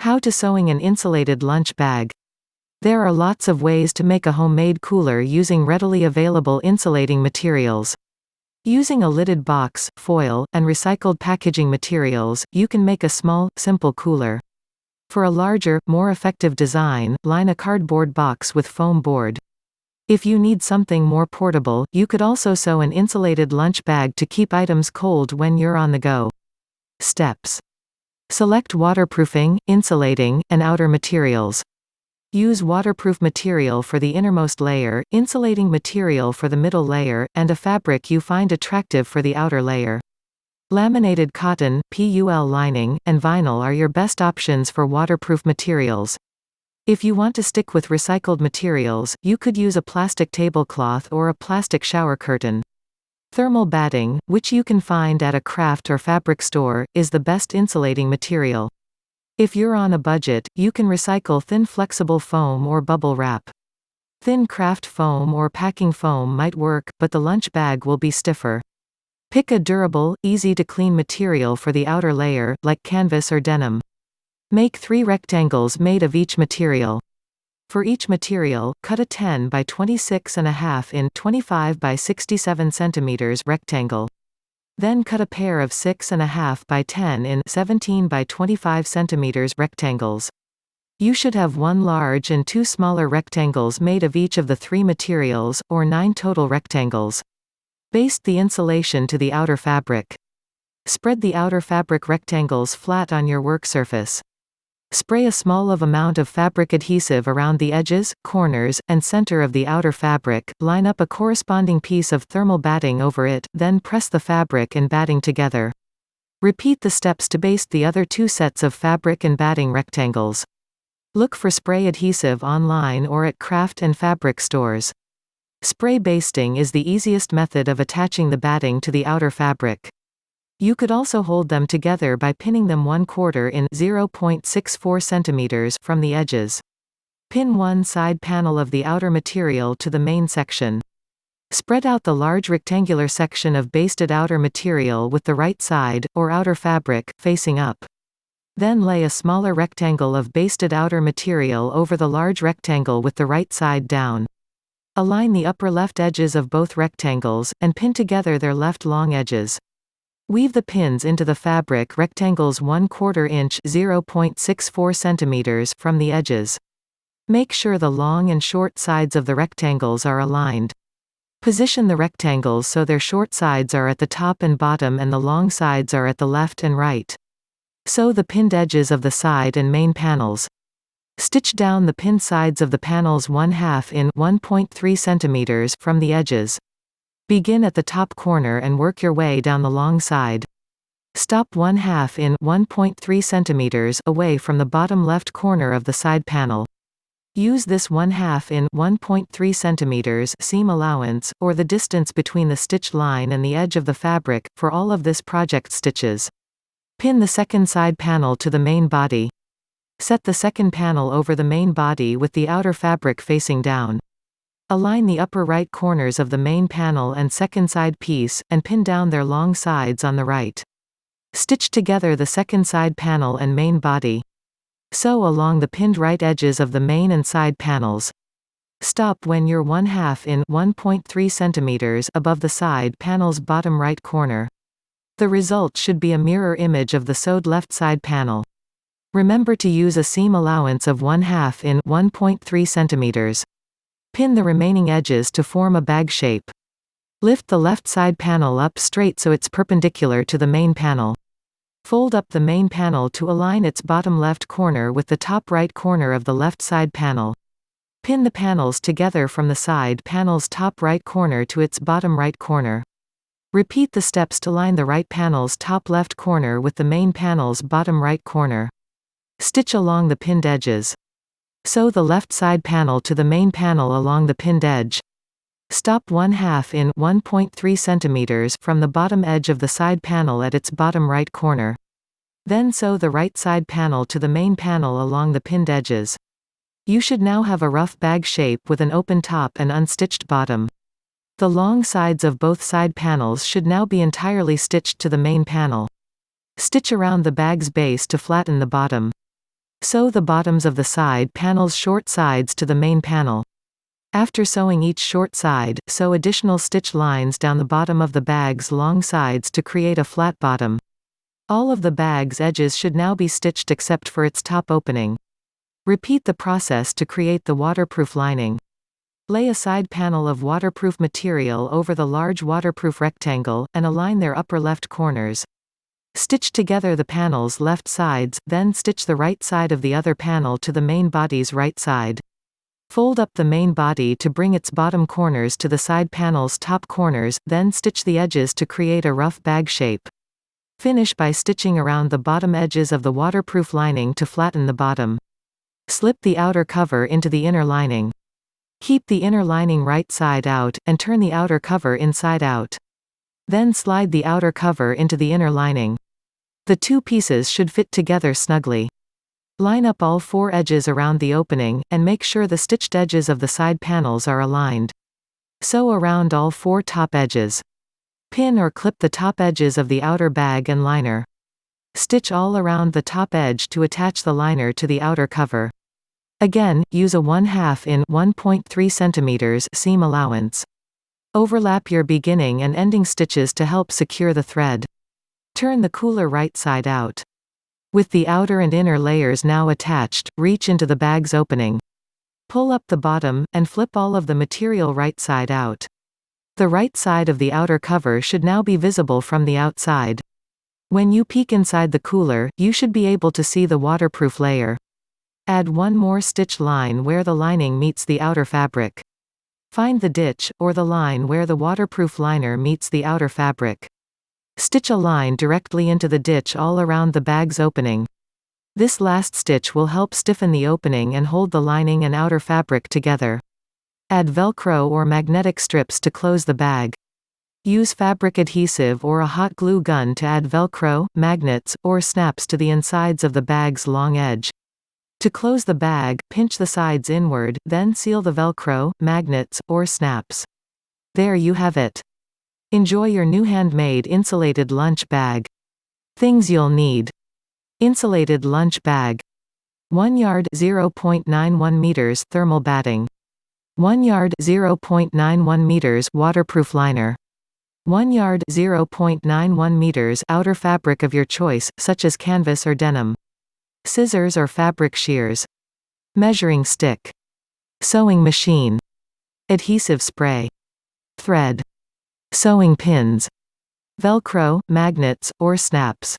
How to sewing an insulated lunch bag. There are lots of ways to make a homemade cooler using readily available insulating materials. Using a lidded box, foil, and recycled packaging materials, you can make a small, simple cooler. For a larger, more effective design, line a cardboard box with foam board. If you need something more portable, you could also sew an insulated lunch bag to keep items cold when you're on the go. Steps. Select waterproofing, insulating, and outer materials. Use waterproof material for the innermost layer, insulating material for the middle layer, and a fabric you find attractive for the outer layer. Laminated cotton, PUL lining, and vinyl are your best options for waterproof materials. If you want to stick with recycled materials, you could use a plastic tablecloth or a plastic shower curtain. Thermal batting, which you can find at a craft or fabric store, is the best insulating material. If you're on a budget, you can recycle thin flexible foam or bubble wrap. Thin craft foam or packing foam might work, but the lunch bag will be stiffer. Pick a durable, easy-to-clean material for the outer layer, like canvas or denim. Make 3 rectangles made of each material. For each material, cut a 10 by 26.5 in 25 by 67 cm rectangle. Then cut a pair of 6.5 by 10 in 17 by 25 cm rectangles. You should have 1 large and 2 smaller rectangles made of each of the 3 materials, or 9 total rectangles. Baste the insulation to the outer fabric. Spread the outer fabric rectangles flat on your work surface. Spray a small amount of fabric adhesive around the edges, corners, and center of the outer fabric, line up a corresponding piece of thermal batting over it, then press the fabric and batting together. Repeat the steps to baste the other 2 sets of fabric and batting rectangles. Look for spray adhesive online or at craft and fabric stores. Spray basting is the easiest method of attaching the batting to the outer fabric. You could also hold them together by pinning them 1/4 in 0.64 cm from the edges. Pin one side panel of the outer material to the main section. Spread out the large rectangular section of basted outer material with the right side, or outer fabric, facing up. Then lay a smaller rectangle of basted outer material over the large rectangle with the right side down. Align the upper left edges of both rectangles, and pin together their left long edges. Weave the pins into the fabric rectangles 1/4 inch (0.64 cm) from the edges. Make sure the long and short sides of the rectangles are aligned. Position the rectangles so their short sides are at the top and bottom and the long sides are at the left and right. Sew the pinned edges of the side and main panels. Stitch down the pinned sides of the panels 1/2 in 1.3 cm from the edges. Begin at the top corner and work your way down the long side. Stop 1/2 in 1.3 cm away from the bottom left corner of the side panel. Use this 1/2 in 1.3 cm seam allowance, or the distance between the stitch line and the edge of the fabric, for all of this project stitches. Pin the second side panel to the main body. Set the second panel over the main body with the outer fabric facing down. Align the upper right corners of the main panel and second side piece, and pin down their long sides on the right. Stitch together the second side panel and main body. Sew along the pinned right edges of the main and side panels. Stop when you're 1/2 in 1.3 cm above the side panel's bottom right corner. The result should be a mirror image of the sewed left side panel. Remember to use a seam allowance of 1/2 in 1.3 cm. Pin the remaining edges to form a bag shape. Lift the left side panel up straight so it's perpendicular to the main panel. Fold up the main panel to align its bottom left corner with the top right corner of the left side panel. Pin the panels together from the side panel's top right corner to its bottom right corner. Repeat the steps to line the right panel's top left corner with the main panel's bottom right corner. Stitch along the pinned edges. Sew the left side panel to the main panel along the pinned edge. Stop 1/2 in 1.3 cm from the bottom edge of the side panel at its bottom right corner. Then sew the right side panel to the main panel along the pinned edges. You should now have a rough bag shape with an open top and unstitched bottom. The long sides of both side panels should now be entirely stitched to the main panel. Stitch around the bag's base to flatten the bottom. Sew the bottoms of the side panel's short sides to the main panel. After sewing each short side, sew additional stitch lines down the bottom of the bag's long sides to create a flat bottom. All of the bag's edges should now be stitched except for its top opening. Repeat the process to create the waterproof lining. Lay a side panel of waterproof material over the large waterproof rectangle, and align their upper left corners. Stitch together the panel's left sides, then stitch the right side of the other panel to the main body's right side. Fold up the main body to bring its bottom corners to the side panel's top corners, then stitch the edges to create a rough bag shape. Finish by stitching around the bottom edges of the waterproof lining to flatten the bottom. Slip the outer cover into the inner lining. Keep the inner lining right side out, and turn the outer cover inside out. Then slide the outer cover into the inner lining. The two pieces should fit together snugly. Line up all four edges around the opening, and make sure the stitched edges of the side panels are aligned. Sew around all four top edges. Pin or clip the top edges of the outer bag and liner. Stitch all around the top edge to attach the liner to the outer cover. Again, use a 1/2 in 1.3 cm seam allowance. Overlap your beginning and ending stitches to help secure the thread. Turn the cooler right side out. With the outer and inner layers now attached, reach into the bag's opening. Pull up the bottom, and flip all of the material right side out. The right side of the outer cover should now be visible from the outside. When you peek inside the cooler, you should be able to see the waterproof layer. Add one more stitch line where the lining meets the outer fabric. Find the ditch, or the line where the waterproof liner meets the outer fabric. Stitch a line directly into the ditch all around the bag's opening. This last stitch will help stiffen the opening and hold the lining and outer fabric together. Add Velcro or magnetic strips to close the bag. Use fabric adhesive or a hot glue gun to add Velcro, magnets, or snaps to the insides of the bag's long edge. To close the bag, pinch the sides inward, then seal the Velcro, magnets, or snaps. There you have it. Enjoy your new handmade insulated lunch bag. Things you'll need. Insulated lunch bag. 1 yard 0.91 meters thermal batting. 1 yard 0.91 meters waterproof liner. 1 yard 0.91 meters outer fabric of your choice, such as canvas or denim. Scissors or fabric shears. Measuring stick. Sewing machine. Adhesive spray. Thread. Sewing pins. Velcro, magnets, or snaps.